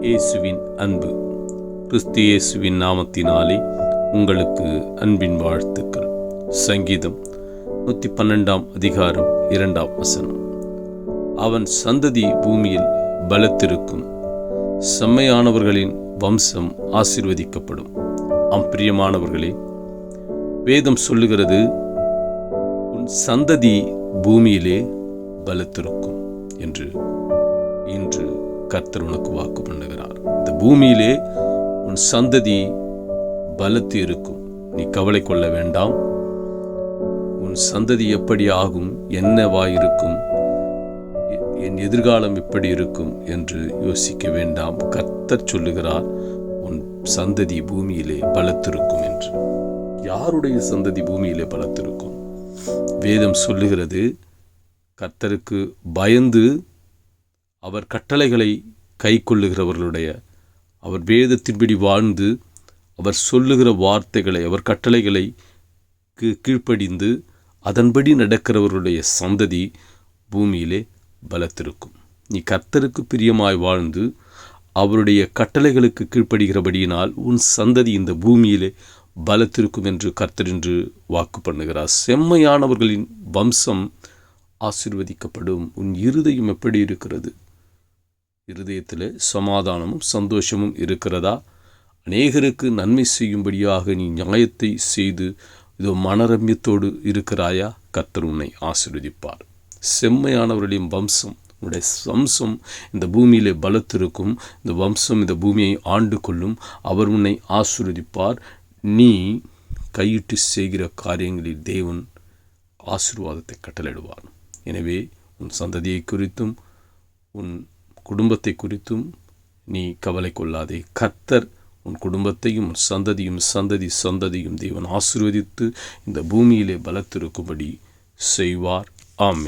இயேசுவின் அன்பு. கிறிஸ்து இயேசுவின் நாமத்தினாலே உங்களுக்கு அன்பின் வாழ்த்துக்கள். சங்கீதம் 112 2 அவன் சந்ததி பூமியில் பலத்திருக்கும், செம்மையானவர்களின் வம்சம் ஆசீர்வதிக்கப்படும். பிரியமானவர்களே, வேதம் சொல்லுகிறது, உன் சந்ததி பூமியிலே பலத்திருக்கும் என்று. இன்று கர்த்தர் உனக்கு வாக்கு பண்ணுகிறார். இந்த பூமியிலே உன் சந்ததி பலத்து இருக்கும். நீ கவலை கொள்ள வேண்டாம். உன் சந்ததி எப்படி ஆகும், என்னவாயிருக்கும், என் எதிர்காலம் எப்படி இருக்கும் என்று யோசிக்க வேண்டாம். கர்த்தர் சொல்லுகிறார், உன் சந்ததி பூமியிலே பலத்திருக்கும் என்று. யாருடைய சந்ததி பூமியிலே பலத்திருக்கும்? வேதம் சொல்லுகிறது, கர்த்தருக்கு பயந்து அவர் கட்டளைகளை கை கொள்ளுகிறவர்களுடைய, அவர் வேதத்தின்படி வாழ்ந்து அவர் சொல்லுகிற வார்த்தைகளை, அவர் கட்டளைகளை கீழ்ப்படிந்து அதன்படி நடக்கிறவர்களுடைய சந்ததி பூமியிலே பலத்திருக்கும். நீ கர்த்தருக்கு பிரியமாய் வாழ்ந்து அவருடைய கட்டளைகளுக்கு கீழ்ப்படுகிறபடியினால் உன் சந்ததி இந்த பூமியிலே பலத்திருக்கும் என்று கர்த்தர் என்று வாக்கு பண்ணுகிறார். செம்மையானவர்களின் வம்சம் ஆசீர்வதிக்கப்படும். உன் இருதயம் எப்படி இருக்கிறது? இருதயத்தில் சமாதானமும் சந்தோஷமும் இருக்கிறதா? அநேகருக்கு நன்மை செய்யும்படியாக நீ நியாயத்தை செய்து இதோ மனரம்யத்தோடு இருக்கிறாயா? கர்த்தர் உன்னை ஆசீர்வதிப்பார். செம்மையானவர்களின் வம்சம், உன்னுடைய வம்சம் இந்த பூமியிலே பலத்திருக்கும். இந்த வம்சம் இந்த பூமியை ஆண்டு கொள்ளும். அவர் உன்னை ஆசீர்வதிப்பார். நீ கையிட்டு செய்கிற காரியங்களில் தேவன் ஆசீர்வாதத்தை கட்டளையிடுவார். எனவே உன் சந்ததியை குறித்தும் உன் குடும்பத்தை குறித்தும் நீ கவலை கொள்ளாதே. கர்த்தர் உன் குடும்பத்தையும் உன் சந்ததியும் தேவன் ஆசீர்வதித்து இந்த பூமியிலே பலத்திருக்கும்படி செய்வார். ஆமென்.